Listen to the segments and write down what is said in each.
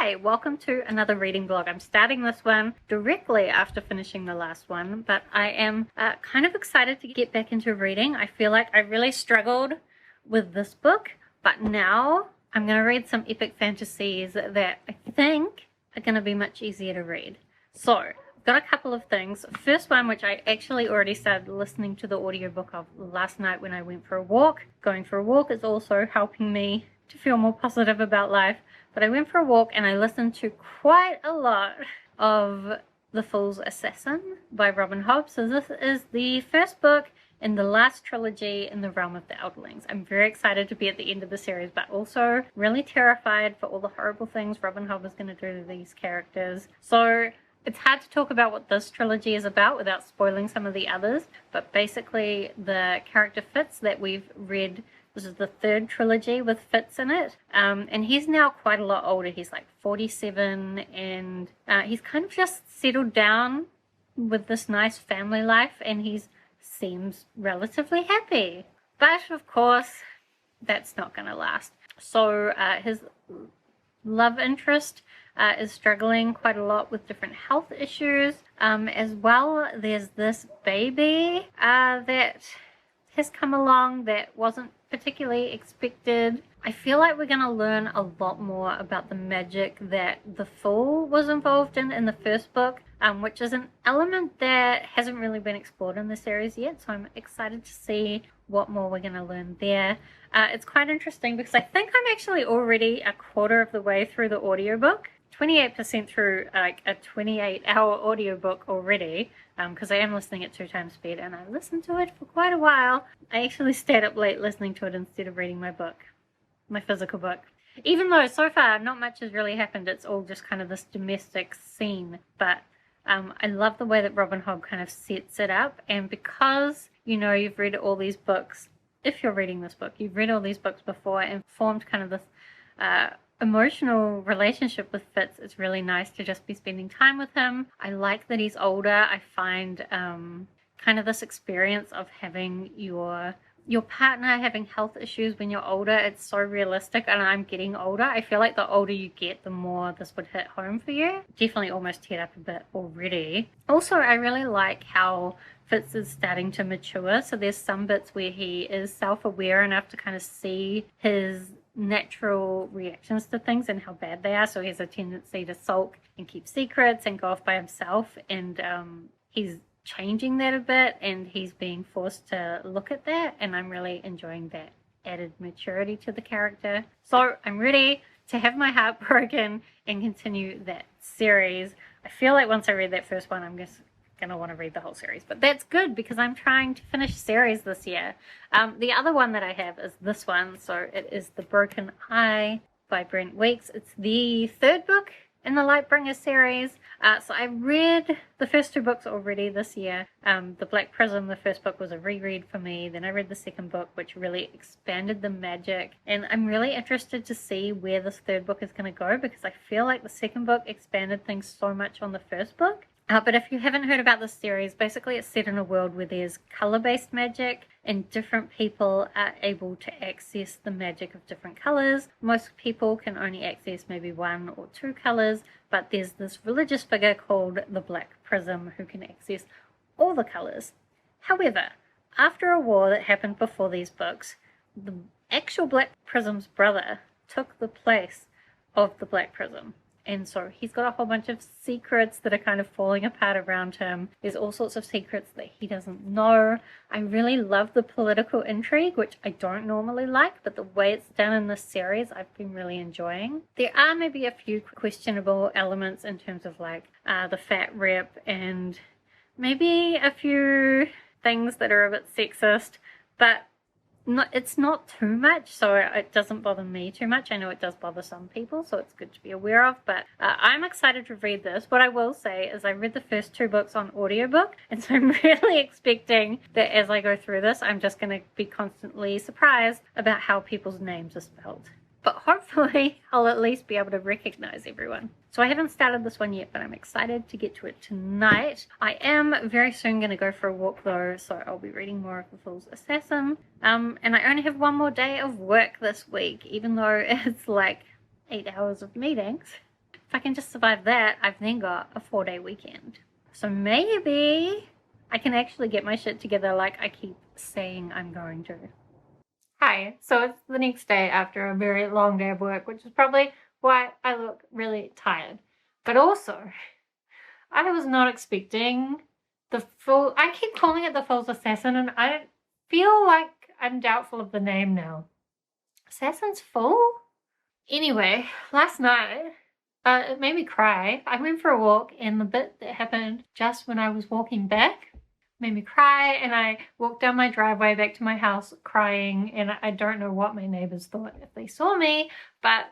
Hi, welcome to another reading vlog. I'm starting this one directly after finishing the last one, but I am kind of excited to get back into reading. I feel like I really struggled with this book, but now I'm going to read some epic fantasies that I think are going to be much easier to read. So, I've got a couple of things. First one, which I actually already started listening to the audiobook of last night when I went for a walk. Going for a walk is also helping me to feel more positive about life. But I went for a walk and I listened to quite a lot of The Fool's Assassin by Robin Hobb. So this is the first book in the last trilogy in the realm of the Elderlngs. I'm very excited to be at the end of the series, but also really terrified for all the horrible things Robin Hobb is going to do to these characters. So it's hard to talk about what this trilogy is about without spoiling some of the others, but basically the character Fitz that we've read, this is the third trilogy with Fitz in it, and he's now quite a lot older. He's like 47, and he's kind of just settled down with this nice family life, and he seems relatively happy. But of course, that's not going to last. So his love interest is struggling quite a lot with different health issues. As well, there's this baby that has come along that wasn't particularly expected. I feel like we're going to learn a lot more about the magic that the Fool was involved in the first book, which is an element that hasn't really been explored in the series yet, so I'm excited to see what more we're going to learn there. It's quite interesting because I think I'm actually already a quarter of the way through the audiobook. 28% through like a 28-hour audiobook already, because I am listening at 2 times speed, and I listened to it for quite a while. I actually stayed up late listening to it instead of reading my book, my physical book. Even though so far not much has really happened, it's all just kind of this domestic scene. But I love the way that Robin Hobb kind of sets it up, and because you know you've read all these books, if you're reading this book, you've read all these books before and formed kind of this emotional relationship with Fitz. It's really nice to just be spending time with him. I like that he's older. I find kind of this experience of having your partner having health issues when you're older, it's so realistic, and I'm getting older. I feel like the older you get, the more this would hit home for you. Definitely almost teared up a bit already. Also, I really like how Fitz is starting to mature. So there's some bits where he is self-aware enough to kind of see his natural reactions to things and how bad they are. So he has a tendency to sulk and keep secrets and go off by himself, and he's changing that a bit, and he's being forced to look at that, and I'm really enjoying that added maturity to the character. So I'm ready to have my heart broken and continue that series. I feel like once I read that first one, I'm just gonna want to read the whole series, but that's good because I'm trying to finish series this year. The other one that I have is this one, so it is The Broken Eye by Brent. It's the third book in the Lightbringer series. So I read the first 2 books already this year. The Black Prism, the first book, was a reread for me. Then I read the second book, which really expanded the magic, and I'm really interested to see where this third book is going to go, because I feel like the second book expanded things so much on the first book. But if you haven't heard about this series, basically it's set in a world where there's color-based magic, and different people are able to access the magic of different colors. Most people can only access maybe 1 or 2 colors, but there's this religious figure called the Black Prism who can access all the colors. However, after a war that happened before these books, the actual Black Prism's brother took the place of the Black Prism. And so he's got a whole bunch of secrets that are kind of falling apart around him. There's all sorts of secrets that he doesn't know. I really love the political intrigue, which I don't normally like, but the way it's done in this series, I've been really enjoying. There are maybe a few questionable elements in terms of like the fat rep, and maybe a few things that are a bit sexist, but it's not too much, so it doesn't bother me too much. I know it does bother some people, so it's good to be aware of, but I'm excited to read this. What I will say is I read the first 2 books on audiobook, and so I'm really expecting that as I go through this, I'm just going to be constantly surprised about how people's names are spelled. But hopefully I'll at least be able to recognize everyone. So I haven't started this one yet, but I'm excited to get to it tonight. I am very soon going to go for a walk though, so I'll be reading more of The Fool's Assassin. And I only have 1 more day of work this week, even though it's like 8 hours of meetings. if I can just survive that, I've then got a 4-day weekend. So maybe I can actually get my shit together like I keep saying I'm going to. Hi, so it's the next day after a very long day of work, which is probably why I look really tired. But also, I was not expecting the full, I keep calling it the Fool's Assassin, and I feel like I'm doubtful of the name now. Assassin's Fool? Anyway, last night, it made me cry. I went for a walk, and the bit that happened just when I was walking back made me cry, and I walked down my driveway back to my house crying, and I don't know what my neighbors thought if they saw me, but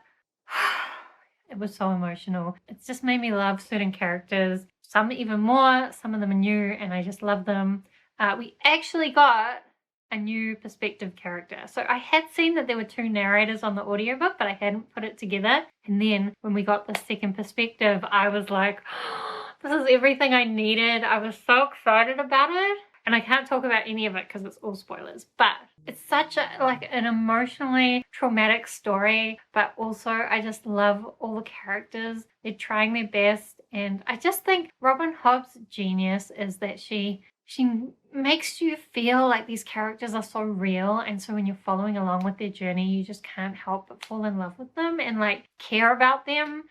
it was so emotional. It's just made me love certain characters, some even more, some of them are new, and I just love them. We actually got a new perspective character. So I had seen that there were 2 narrators on the audiobook, but I hadn't put it together. And then when we got the second perspective, I was like, oh, this is everything I needed. I was so excited about it. And I can't talk about any of it because it's all spoilers, but it's such an emotionally traumatic story, but also I just love all the characters. They're trying their best, and I just think Robin Hobb's genius is that she makes you feel like these characters are so real, and so when you're following along with their journey, you just can't help but fall in love with them and like care about them.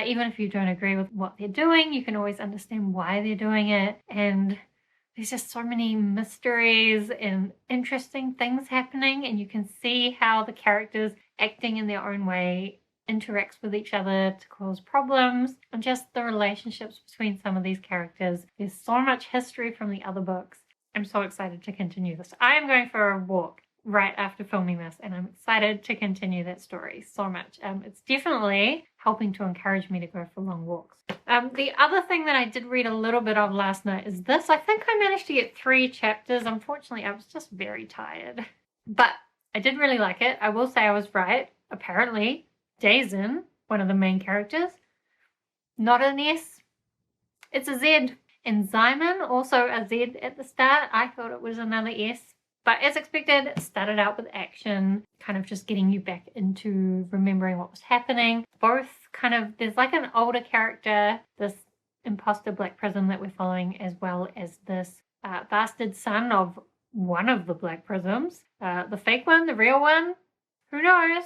Even if you don't agree with what they're doing, you can always understand why they're doing it, and there's just so many mysteries and interesting things happening, and you can see how the characters acting in their own way interacts with each other to cause problems, and just the relationships between some of these characters. There's so much history from the other books. I'm so excited to continue this. I am going for a walk right after filming this, and I'm excited to continue that story so much. It's definitely helping to encourage me to go for long walks. The other thing that I did read a little bit of last night is this. I think I managed to get 3 chapters. Unfortunately, I was just very tired, but I did really like it. I will say I was right. Apparently, Dazen, one of the main characters, not an S, it's a Z. And Zyman, also a Z at the start. I thought it was another S. But as expected, it started out with action, kind of just getting you back into remembering what was happening. Both kind of, there's like an older character, this imposter Black Prism that we're following, as well as this bastard son of one of the Black Prisms. The fake one, the real one, who knows?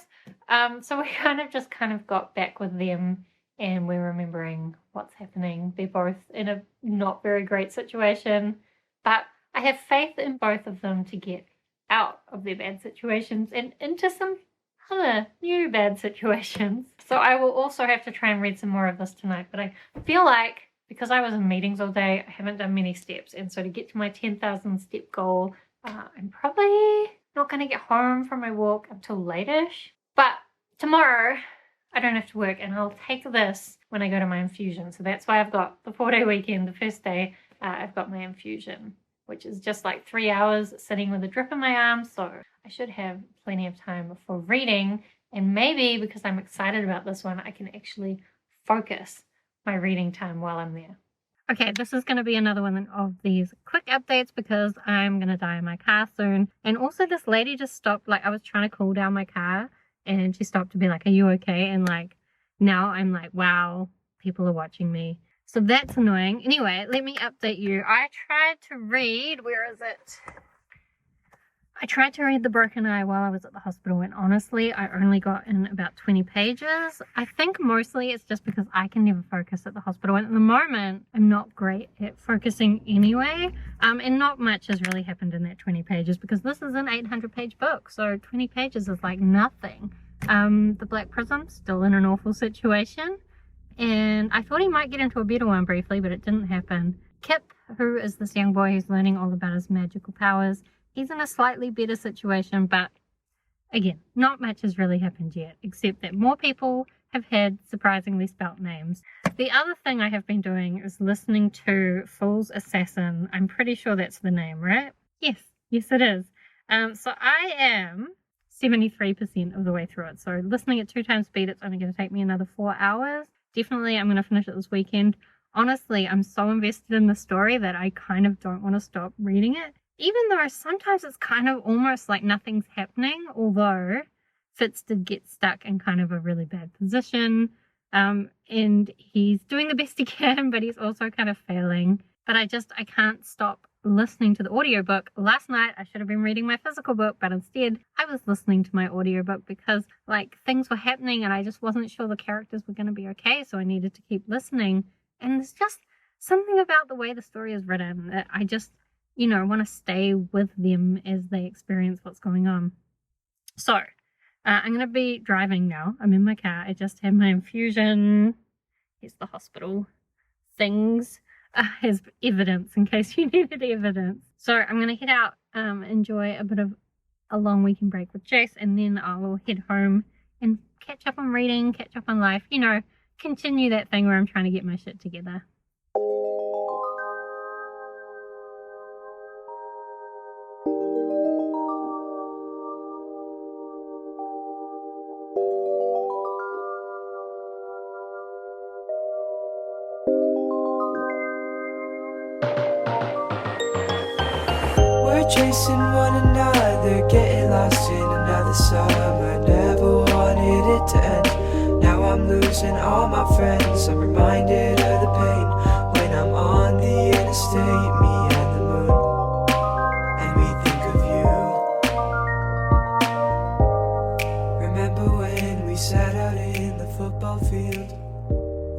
So we kind of got back with them, and we're remembering what's happening. They're both in a not very great situation, but I have faith in both of them to get out of their bad situations and into some other new bad situations. So I will also have to try and read some more of this tonight, but I feel like because I was in meetings all day, I haven't done many steps, and so to get to my 10,000 step goal, I'm probably not going to get home from my walk until late-ish. But tomorrow I don't have to work, and I'll take this when I go to my infusion. So that's why I've got the 4-day weekend. The first day I've got my infusion, which is just like 3 hours sitting with a drip in my arm. So I should have plenty of time for reading. And maybe because I'm excited about this one, I can actually focus my reading time while I'm there. Okay, this is going to be another one of these quick updates because I'm going to die in my car soon. And also this lady just stopped, like I was trying to cool down my car and she stopped to be like, are you okay? And like now I'm like, wow, people are watching me. So that's annoying. Anyway, let me update you. I tried to read, where is it? I tried to read The Broken Eye while I was at the hospital, and honestly, I only got in about 20 pages. I think mostly it's just because I can never focus at the hospital, and at the moment, I'm not great at focusing anyway, and not much has really happened in that 20 pages, because this is an 800-page book, so 20 pages is like nothing. The Black Prism, still in an awful situation, and I thought he might get into a better one briefly, but it didn't happen. Kip, who is this young boy who's learning all about his magical powers, he's in a slightly better situation, but again, not much has really happened yet, except that more people have had surprisingly spelt names. The other thing I have been doing is listening to Fool's Assassin. I'm pretty sure that's the name, right? Yes it is. So I am 73% of the way through it. So listening at 2 times speed, it's only going to take me another 4 hours. Definitely I'm going to finish it this weekend. Honestly, I'm so invested in the story that I kind of don't want to stop reading it. Even though sometimes it's kind of almost like nothing's happening, although Fitz did get stuck in kind of a really bad position. And he's doing the best he can, but he's also kind of failing. But I can't stop listening to the audiobook. Last night I should have been reading my physical book, but instead I was listening to my audiobook because like things were happening and I just wasn't sure the characters were going to be okay, so I needed to keep listening. And there's just something about the way the story is written that I just, want to stay with them as they experience what's going on. So I'm going to be driving now. I'm in my car. I just had my infusion. Here's the hospital things. As evidence, in case you needed evidence. So I'm going to head out, enjoy a bit of a long weekend break with Jace, and then I will head home and catch up on reading, catch up on life, continue that thing where I'm trying to get my shit together. Chasing one another, getting lost in another summer. Never wanted it to end. Now I'm losing all my friends. I'm reminded of the pain when I'm on the interstate, me and the moon, and we think of you. Remember when we sat out in the football field,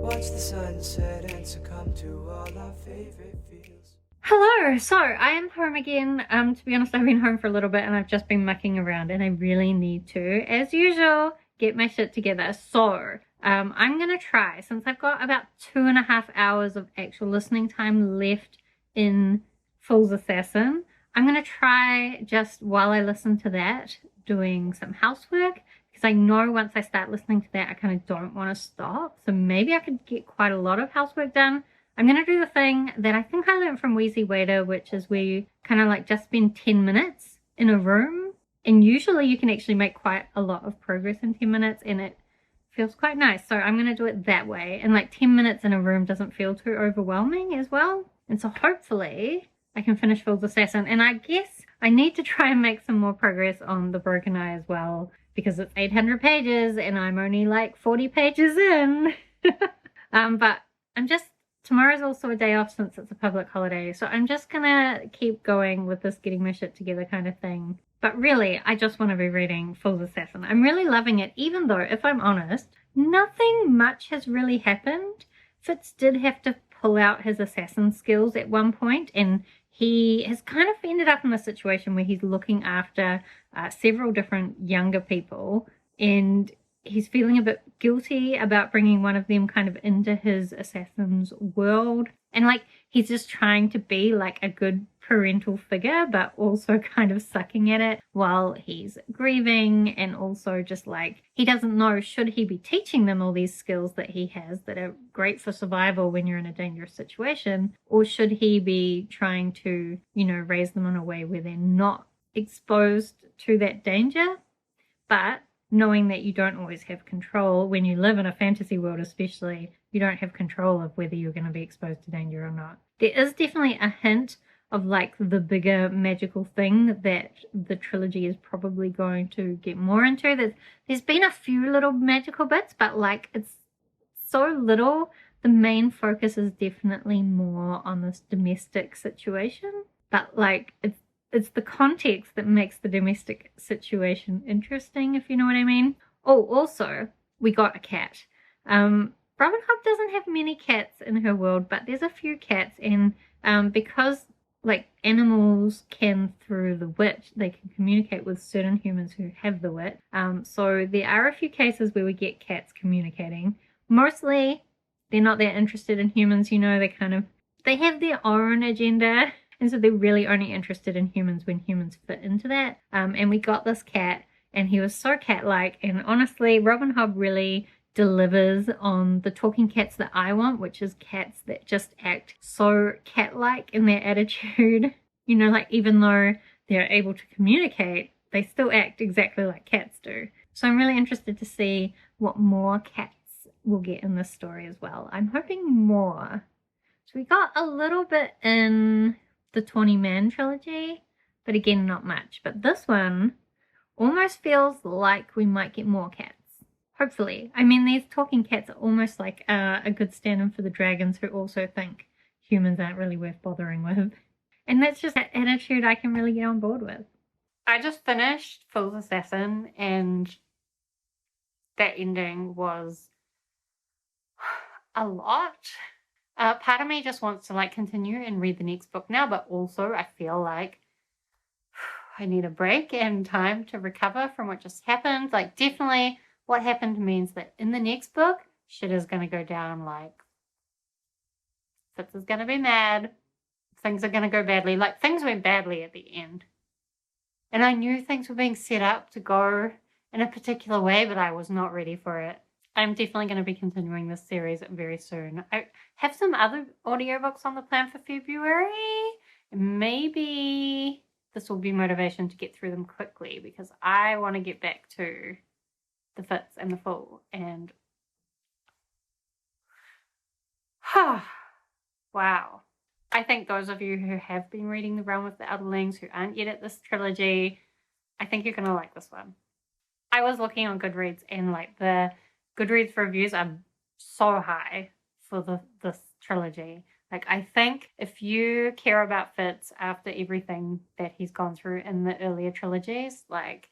watched the sunset and succumb to all our favorite fields. Hello, so I am home again. To be honest, I've been home for a little bit and I've just been mucking around and I really need to, as usual, get my shit together. So I'm going to try, since I've got about 2.5 hours of actual listening time left in Fool's Assassin, I'm going to try just while I listen to that, doing some housework, because I know once I start listening to that, I kind of don't want to stop. So maybe I could get quite a lot of housework done. I'm going to do the thing that I think I learned from Wheezy Waiter, which is where you kind of like just spend 10 minutes in a room. And usually you can actually make quite a lot of progress in 10 minutes and it feels quite nice. So I'm going to do it that way. And like 10 minutes in a room doesn't feel too overwhelming as well. And so hopefully I can finish Fool's Assassin. And I guess I need to try and make some more progress on The Broken Eye as well, because it's 800 pages and I'm only like 40 pages in. But tomorrow's also a day off since it's a public holiday, so I'm just gonna keep going with this getting my shit together kind of thing. But really, I just want to be reading Fool's Assassin. I'm really loving it, even though, if I'm honest, nothing much has really happened. Fitz did have to pull out his assassin skills at one point, and he has kind of ended up in a situation where he's looking after several different younger people, and he's feeling a bit guilty about bringing one of them kind of into his assassin's world. And like, he's just trying to be like a good parental figure, but also kind of sucking at it while he's grieving. And also just like, he doesn't know, should he be teaching them all these skills that he has that are great for survival when you're in a dangerous situation? Or should he be trying to, raise them in a way where they're not exposed to that danger? But knowing that you don't always have control when you live in a fantasy world, especially, you don't have control of whether you're going to be exposed to danger or not. There is definitely a hint of like the bigger magical thing that the trilogy is probably going to get more into. There's been a few little magical bits, but like it's so little. The main focus is definitely more on this domestic situation, but like it's the context that makes the domestic situation interesting, if you know what I mean. Oh, also, we got a cat. Robin Hobb doesn't have many cats in her world, but there's a few cats, and because like animals can, through the wit, they can communicate with certain humans who have the wit. So there are a few cases where we get cats communicating. Mostly, they're not that interested in humans, they have their own agenda. And so they're really only interested in humans when humans fit into that. And we got this cat, and he was so cat-like. And honestly, Robin Hobb really delivers on the talking cats that I want, which is cats that just act so cat-like in their attitude. Like even though they're able to communicate, they still act exactly like cats do. So I'm really interested to see what more cats we'll get in this story as well. I'm hoping more. So we got a little bit in the 20 Man trilogy, but again, not much. But this one almost feels like we might get more cats. Hopefully. I mean, these talking cats are almost like a good stand-in for the dragons who also think humans aren't really worth bothering with. And that's just an attitude I can really get on board with. I just finished Fool's Assassin, and that ending was a lot. Part of me just wants to like continue and read the next book now, but also I feel like I need a break and time to recover from what just happened. Like, definitely what happened means that in the next book, shit is going to go down. Like, Fitz is going to be mad. Things are going to go badly. Like, things went badly at the end. And I knew things were being set up to go in a particular way, but I was not ready for it. I'm definitely going to be continuing this series very soon. I have some other audiobooks on the plan for February. Maybe this will be motivation to get through them quickly, because I want to get back to the Fitz and the Fool. And wow. I think those of you who have been reading The Realm of the Elderlngs who aren't yet at this trilogy, I think you're going to like this one. I was looking on Goodreads, and like the Goodreads reviews are so high for this trilogy. Like, I think if you care about Fitz after everything that he's gone through in the earlier trilogies, like,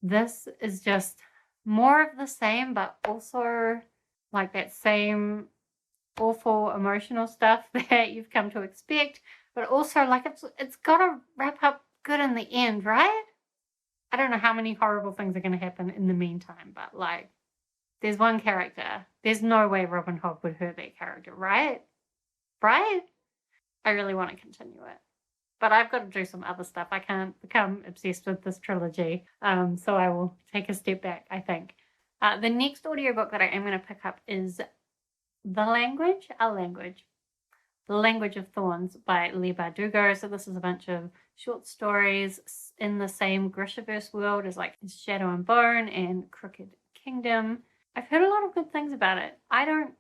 this is just more of the same, but also like that same awful emotional stuff that you've come to expect, but also like it's got to wrap up good in the end, right? I don't know how many horrible things are going to happen in the meantime, but like, there's one character. There's no way Robin Hobb would hurt that character, right? Right? I really want to continue it. But I've got to do some other stuff. I can't become obsessed with this trilogy. So I will take a step back, I think. The next audiobook that I am going to pick up is The Language of Thorns by Leigh Bardugo. So this is a bunch of short stories in the same Grishaverse world as like Shadow and Bone and Crooked Kingdom. I've heard a lot of good things about it. I don't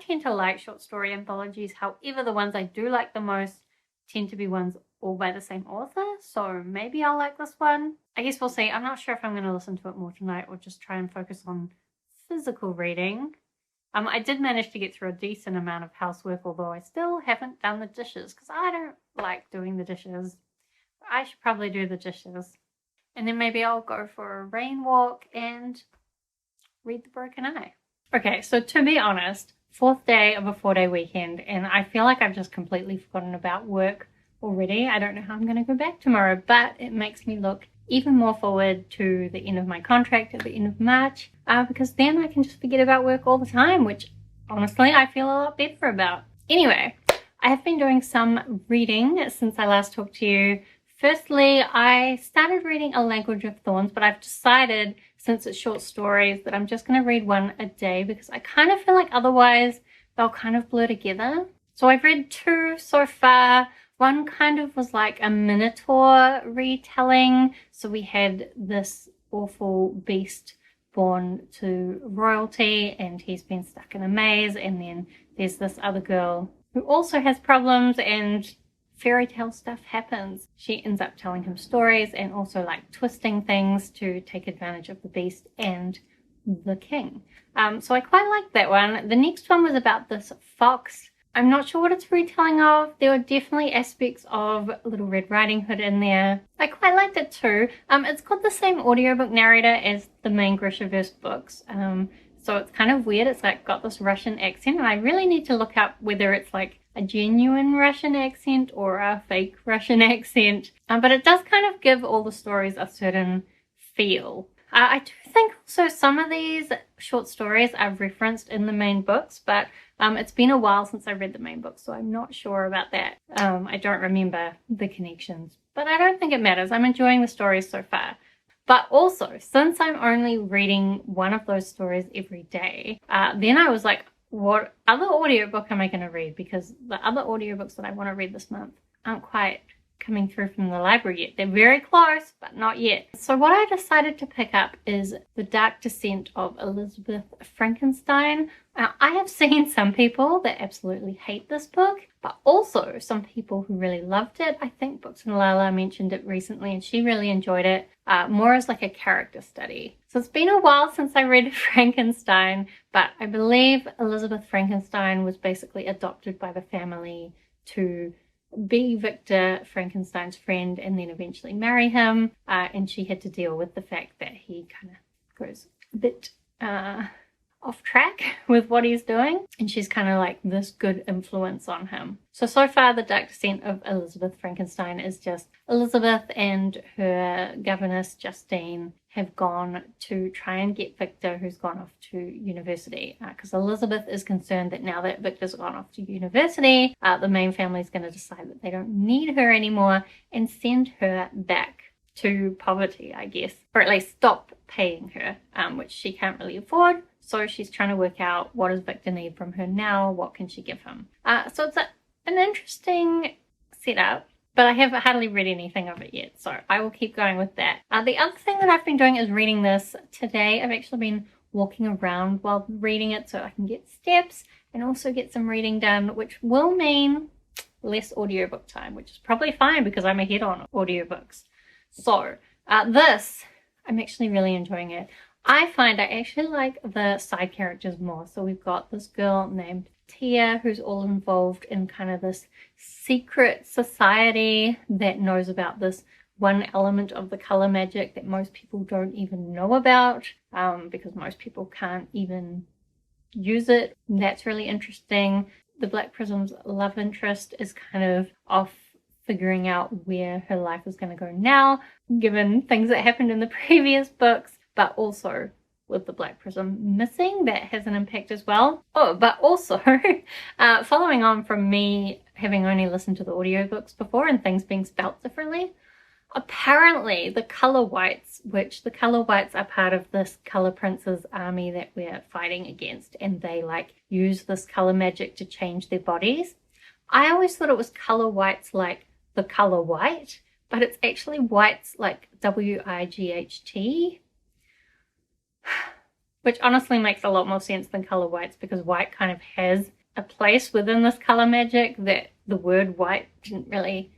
tend to like short story anthologies. However, the ones I do like the most tend to be ones all by the same author. So maybe I'll like this one. I guess we'll see. I'm not sure if I'm going to listen to it more tonight or just try and focus on physical reading. I did manage to get through a decent amount of housework, although I still haven't done the dishes because I don't like doing the dishes. I should probably do the dishes. And then maybe I'll go for a rain walk and read The Broken Eye. Okay, so to be honest, 4th day of a 4-day weekend, and I feel like I've just completely forgotten about work already. I don't know how I'm going to go back tomorrow, but it makes me look even more forward to the end of my contract at the end of March, because then I can just forget about work all the time, which honestly I feel a lot better about. Anyway, I have been doing some reading since I last talked to you. Firstly, I started reading A Language of Thorns, but I've decided, since it's short stories, that I'm just going to read one a day because I kind of feel like otherwise they'll kind of blur together. So I've read 2 so far. One kind of was like a Minotaur retelling. So we had this awful beast born to royalty and he's been stuck in a maze, and then there's this other girl who also has problems and fairy tale stuff happens. She ends up telling him stories and also like twisting things to take advantage of the beast and the king. So I quite liked that one. The next one was about this fox. I'm not sure what it's retelling of. There were definitely aspects of Little Red Riding Hood in there. I quite liked it too. It's got the same audiobook narrator as the main Grishaverse books. So it's kind of weird. It's like got this Russian accent, and I really need to look up whether it's like a genuine Russian accent or a fake Russian accent. But it does kind of give all the stories a certain feel. I do think also some of these short stories are referenced in the main books, but it's been a while since I read the main book, so I'm not sure about that. I don't remember the connections, but I don't think it matters. I'm enjoying the stories so far. But also, since I'm only reading one of those stories every day, then I was like, what other audiobook am I going to read? Because the other audiobooks that I want to read this month aren't quite coming through from the library yet. They're very close, but not yet. So what I decided to pick up is The Dark Descent of Elizabeth Frankenstein. I have seen some people that absolutely hate this book, but also some people who really loved it. I think Books and Lala mentioned it recently and she really enjoyed it, more as like a character study. So it's been a while since I read Frankenstein, but I believe Elizabeth Frankenstein was basically adopted by the family to be Victor Frankenstein's friend and then eventually marry him, and she had to deal with the fact that he kind of goes a bit off track with what he's doing, and she's kind of like this good influence on him. So far The Dark Descent of Elizabeth Frankenstein is just Elizabeth and her governess Justine have gone to try and get Victor, who's gone off to university, because Elizabeth is concerned that now that Victor's gone off to university, the main family is going to decide that they don't need her anymore and send her back to poverty, I guess, or at least stop paying her, which she can't really afford. So she's trying to work out, what does Victor need from her now? What can she give him? So it's an interesting setup, but I haven't hardly read anything of it yet, so I will keep going with that. The other thing that I've been doing is reading this today. I've actually been walking around while reading it so I can get steps and also get some reading done, which will mean less audiobook time, which is probably fine because I'm ahead on audiobooks. So this, I'm actually really enjoying it. I find I actually like the side characters more. So we've got this girl named Tia who's all involved in kind of this secret society that knows about this one element of the color magic that most people don't even know about, because most people can't even use it. That's really interesting. The Black Prism's love interest is kind of off figuring out where her life is going to go now, given things that happened in the previous books, but also with the Black Prism missing, that has an impact as well. Oh, but also, following on from me having only listened to the audiobooks before and things being spelt differently, apparently the color whites, which the color whites are part of this color prince's army that we're fighting against, and they like use this color magic to change their bodies. I always thought it was color whites like the color white, but it's actually whites like W-I-G-H-T, which honestly makes a lot more sense than color whites, because white kind of has a place within this color magic that the word white didn't really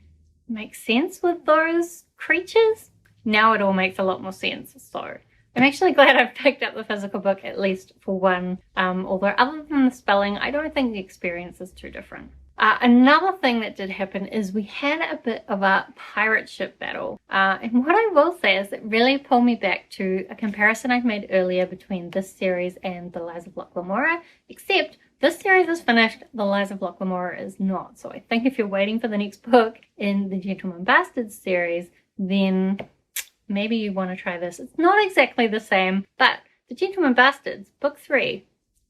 make sense with those creatures. Now it all makes a lot more sense. So I'm actually glad I've picked up the physical book, at least for one, although other than the spelling, I don't think the experience is too different. Another thing that did happen is we had a bit of a pirate ship battle. And what I will say is it really pulled me back to a comparison I've made earlier between this series and The Lies of Locke Lamora, except this series is finished, The Lies of Locke Lamora is not. So I think if you're waiting for the next book in the Gentleman Bastards series, then maybe you want to try this. It's not exactly the same, but the Gentleman Bastards, book 3,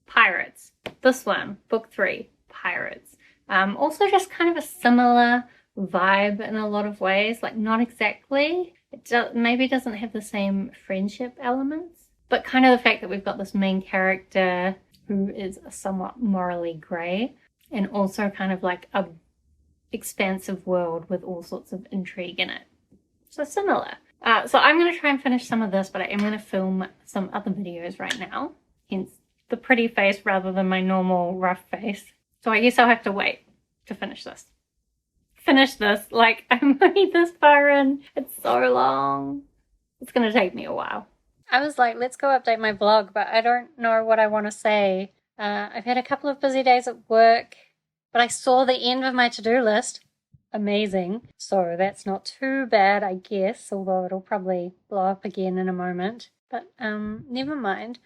pirates. This one, book 3, pirates. Also just kind of a similar vibe in a lot of ways, like not exactly. It maybe doesn't have the same friendship elements, but kind of the fact that we've got this main character who is somewhat morally grey, and also kind of like a expansive world with all sorts of intrigue in it. So similar. So I'm going to try and finish some of this, but I am going to film some other videos right now, hence the pretty face rather than my normal rough face. So I guess I'll have to wait to finish this. Like, I'm only this far in. It's so long. It's going to take me a while. I was like, let's go update my vlog, but I don't know what I want to say. I've had a couple of busy days at work, but I saw the end of my to-do list. Amazing. So that's not too bad, I guess, although it'll probably blow up again in a moment. But never mind.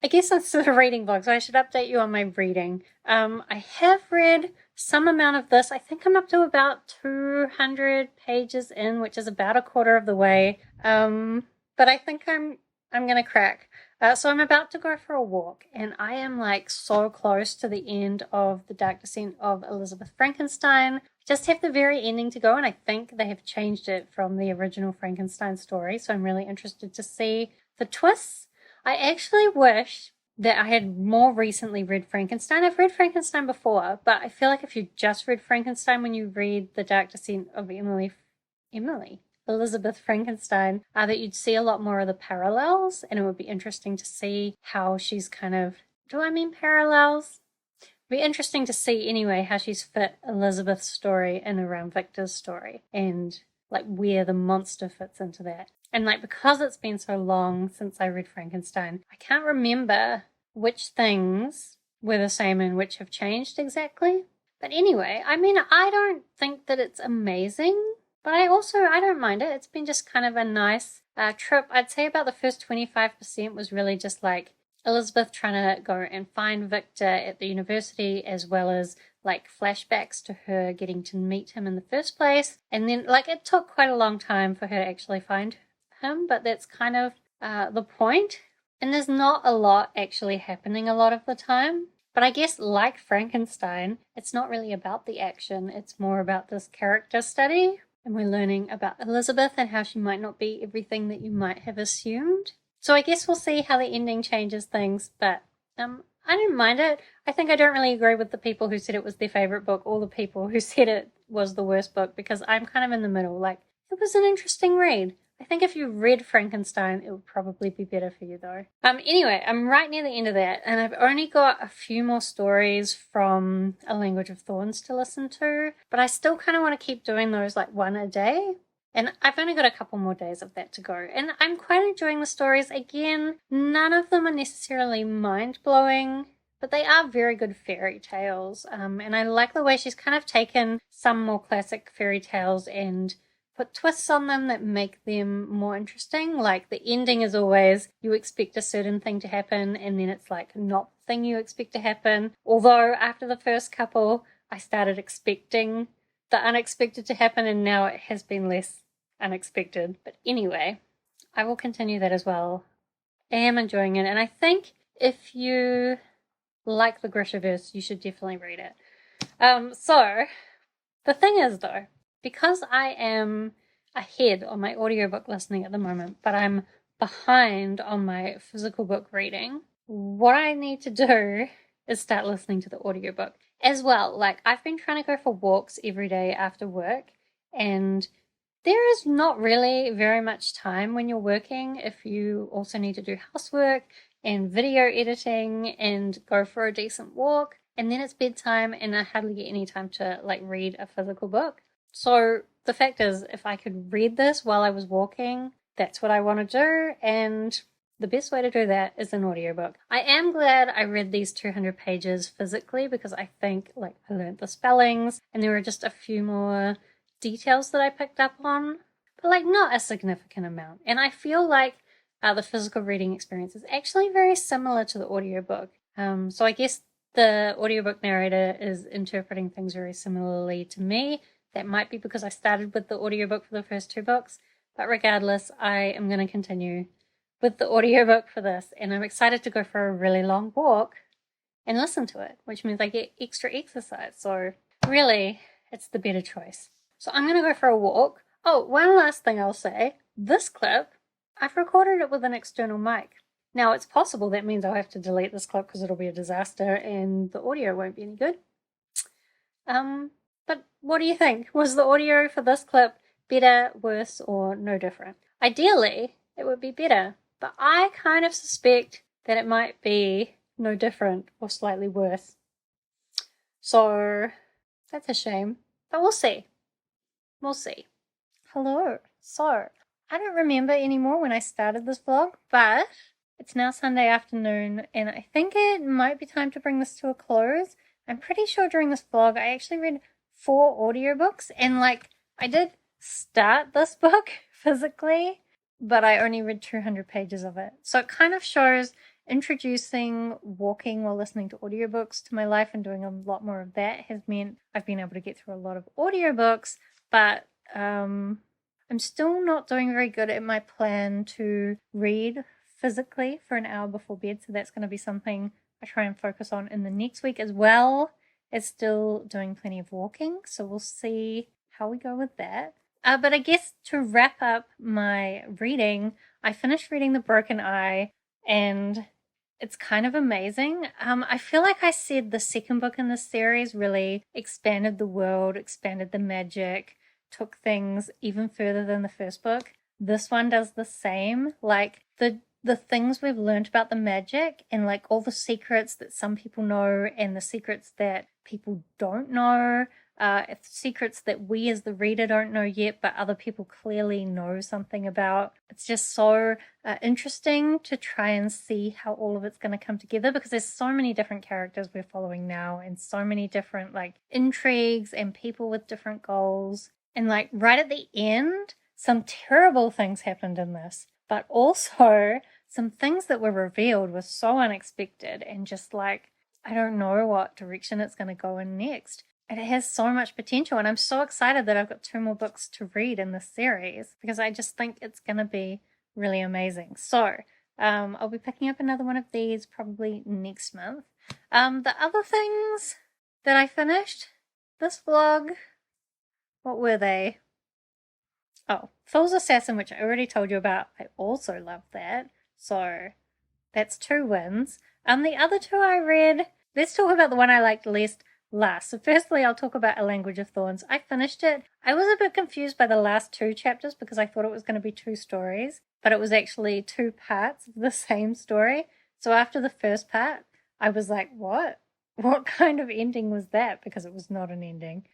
I guess it's a reading vlog, so I should update you on my reading. I have read some amount of this. I think I'm up to about 200 pages in, which is about a quarter of the way. But I think I'm gonna crack. So I'm about to go for a walk, and I am like so close to the end of The Dark Descent of Elizabeth Frankenstein. Just have the very ending to go, and I think they have changed it from the original Frankenstein story, so I'm really interested to see the twists. I actually wish that I had more recently read Frankenstein. I've read Frankenstein before, but I feel like if you just read Frankenstein when you read The Dark Descent of Elizabeth Frankenstein, that you'd see a lot more of the parallels, and it would be interesting to see how she's kind of, do I mean parallels? It'd be interesting to see anyway how she's fit Elizabeth's story in around Victor's story, and like where the monster fits into that. And like, because it's been so long since I read Frankenstein, I can't remember which things were the same and which have changed exactly. But anyway, I mean, I don't think that it's amazing, but I don't mind it. It's been just kind of a nice trip. I'd say about the first 25% was really just like Elizabeth trying to go and find Victor at the university, as well as like flashbacks to her getting to meet him in the first place. And then like it took quite a long time for her to actually find him, but that's kind of the point. And there's not a lot actually happening a lot of the time. But I guess like Frankenstein, it's not really about the action. It's more about this character study. And we're learning about Elizabeth and how she might not be everything that you might have assumed. So I guess we'll see how the ending changes things. But I didn't mind it. I think I don't really agree with the people who said it was their favorite book or the people who said it was the worst book, because I'm kind of in the middle. Like, it was an interesting read. I think if you read Frankenstein, it would probably be better for you though. Anyway, I'm right near the end of that, and I've only got a few more stories from A Language of Thorns to listen to, but I still kind of want to keep doing those like one a day. And I've only got a couple more days of that to go. And I'm quite enjoying the stories. Again, none of them are necessarily mind-blowing, but they are very good fairy tales. And I like the way she's kind of taken some more classic fairy tales and put twists on them that make them more interesting. Like the ending is always you expect a certain thing to happen, and then it's like not the thing you expect to happen. Although after the first couple, I started expecting the unexpected to happen, and now it has been less unexpected. But anyway, I will continue that as well. I am enjoying it, and I think if you like the Grishaverse, you should definitely read it. So the thing is though, because I am ahead on my audiobook listening at the moment, but I'm behind on my physical book reading, what I need to do is start listening to the audiobook as well. Like, I've been trying to go for walks every day after work, and there is not really very much time when you're working if you also need to do housework and video editing and go for a decent walk, and then it's bedtime and I hardly get any time to like read a physical book. So the fact is, if I could read this while I was walking, that's what I want to do, and the best way to do that is an audiobook. I am glad I read these 200 pages physically, because I think like I learned the spellings and there were just a few more details that I picked up on, but like not a significant amount. And I feel like the physical reading experience is actually very similar to the audiobook. So I guess the audiobook narrator is interpreting things very similarly to me. That might be because I started with the audiobook for the first two books, but regardless, I am going to continue with the audiobook for this, and I'm excited to go for a really long walk and listen to it, which means I get extra exercise. So really, it's the better choice. So I'm going to go for a walk. Oh, one last thing I'll say. This clip, I've recorded it with an external mic. Now, it's possible that means I'll have to delete this clip because it'll be a disaster and the audio won't be any good. But what do you think? Was the audio for this clip better, worse, or no different? Ideally, it would be better, but I kind of suspect that it might be no different or slightly worse. So that's a shame, but we'll see. We'll see. Hello. So I don't remember anymore when I started this vlog, but it's now Sunday afternoon, and I think it might be time to bring this to a close. I'm pretty sure during this vlog I actually read 4 audiobooks, and like I did start this book physically, but I only read 200 pages of it. So it kind of shows introducing walking while listening to audiobooks to my life, and doing a lot more of that has meant I've been able to get through a lot of audiobooks, but I'm still not doing very good at my plan to read physically for an hour before bed, so that's going to be something I try and focus on in the next week, as well as still doing plenty of walking. So we'll see how we go with that. But I guess to wrap up my reading, I finished reading The Broken Eye, and It's kind of amazing. I feel like I said the second book in this series really expanded the world, expanded the magic, took things even further than the first book. This one does the same. Like the things we've learned about the magic and like all the secrets that some people know and the secrets that people don't know, secrets that we as the reader don't know yet, but other people clearly know something about. It's just so interesting to try and see how all of it's going to come together, because there's so many different characters we're following now and so many different like intrigues and people with different goals. And like right at the end, some terrible things happened in this, but also some things that were revealed were so unexpected and just like, I don't know what direction it's going to go in next. It has so much potential, and I'm so excited that I've got 2 more books to read in this series because I just think it's going to be really amazing. So I'll be picking up another one of these probably next month. The other things that I finished this vlog, what were they? Oh, Fool's Assassin, which I already told you about. I also love that. So that's 2 wins. The other 2 I read, let's talk about the one I liked least last. So firstly, I'll talk about A Language of Thorns. I finished it. I was a bit confused by the last 2 chapters because I thought it was going to be 2 stories, but it was actually 2 parts of the same story. So after the first part, I was like, what? What kind of ending was that? Because it was not an ending.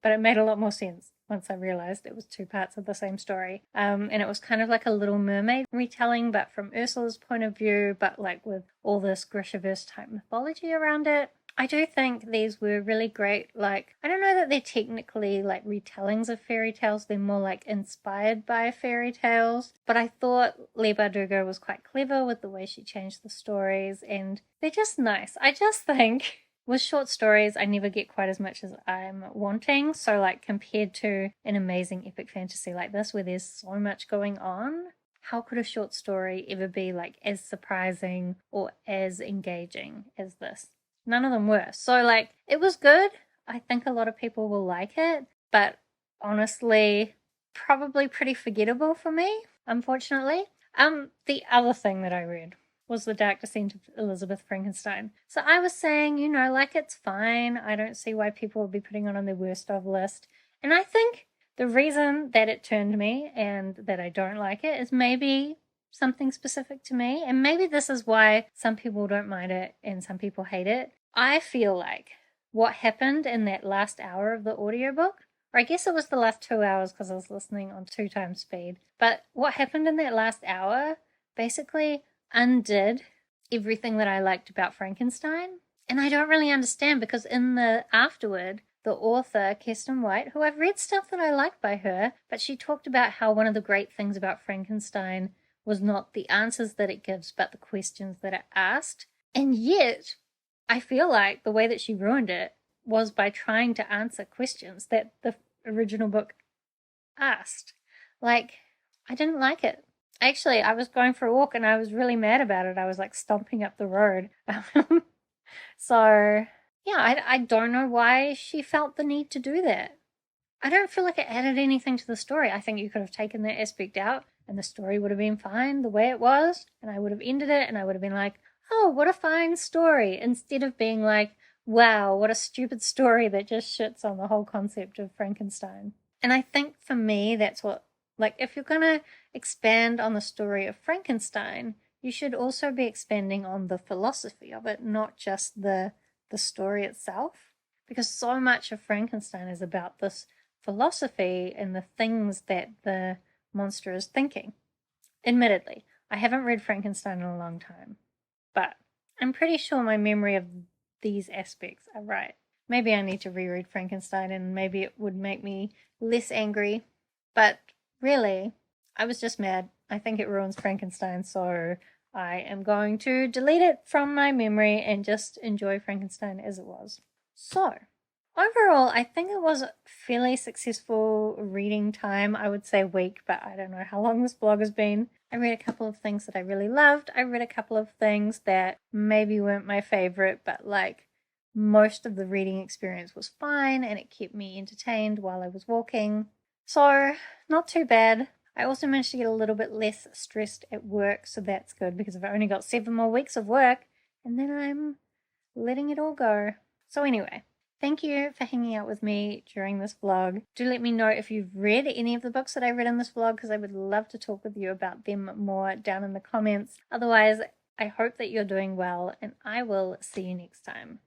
But it made a lot more sense once I realized it was 2 parts of the same story. And it was kind of like a Little Mermaid retelling, but from Ursula's point of view, but like with all this Grishaverse type mythology around it. I do think these were really great. Like, I don't know that they're technically like retellings of fairy tales. They're more like inspired by fairy tales. But I thought Leigh Bardugo was quite clever with the way she changed the stories, and they're just nice. I just think with short stories, I never get quite as much as I'm wanting. So like compared to an amazing epic fantasy like this where there's so much going on, how could a short story ever be like as surprising or as engaging as this? None of them were. So like it was good. I think a lot of people will like it, but honestly, probably pretty forgettable for me, unfortunately. The other thing that I read was The Dark Descent of Elizabeth Frankenstein. So I was saying, you know, like it's fine. I don't see why people would be putting it on their worst of list. And I think the reason that it turned me and that I don't like it is maybe something specific to me. And maybe this is why some people don't mind it and some people hate it. I feel like what happened in that last hour of the audiobook, or I guess it was the last 2 hours because I was listening on 2 times speed, but what happened in that last hour basically undid everything that I liked about Frankenstein. And I don't really understand, because in the afterward, the author, Kiersten, who I've read stuff that I like by her, but she talked about how one of the great things about Frankenstein was not the answers that it gives, but the questions that it asked. And yet, I feel like the way that she ruined it was by trying to answer questions that the original book asked. Like, I didn't like it. Actually, I was going for a walk and I was really mad about it. I was like stomping up the road. So, yeah, I don't know why she felt the need to do that. I don't feel like it added anything to the story. I think you could have taken that aspect out and the story would have been fine the way it was. And I would have ended it and I would have been like, oh, what a fine story. Instead of being like, wow, what a stupid story that just shits on the whole concept of Frankenstein. And I think for me, that's what, like, if you're going to expand on the story of Frankenstein, you should also be expanding on the philosophy of it, not just the story itself. Because so much of Frankenstein is about this philosophy and the things that the monster is thinking. Admittedly, I haven't read Frankenstein in a long time, but I'm pretty sure my memory of these aspects are right. Maybe I need to reread Frankenstein and maybe it would make me less angry. But really, I was just mad. I think it ruins Frankenstein, so I am going to delete it from my memory and just enjoy Frankenstein as it was. So, overall, I think it was a fairly successful reading time. I would say week, but I don't know how long this vlog has been. I read a couple of things that I really loved. I read a couple of things that maybe weren't my favorite, but like most of the reading experience was fine and it kept me entertained while I was walking. So, not too bad. I also managed to get a little bit less stressed at work, so that's good because I've only got 7 more weeks of work and then I'm letting it all go. So anyway, thank you for hanging out with me during this vlog. Do let me know if you've read any of the books that I read in this vlog, because I would love to talk with you about them more down in the comments. Otherwise, I hope that you're doing well, and I will see you next time.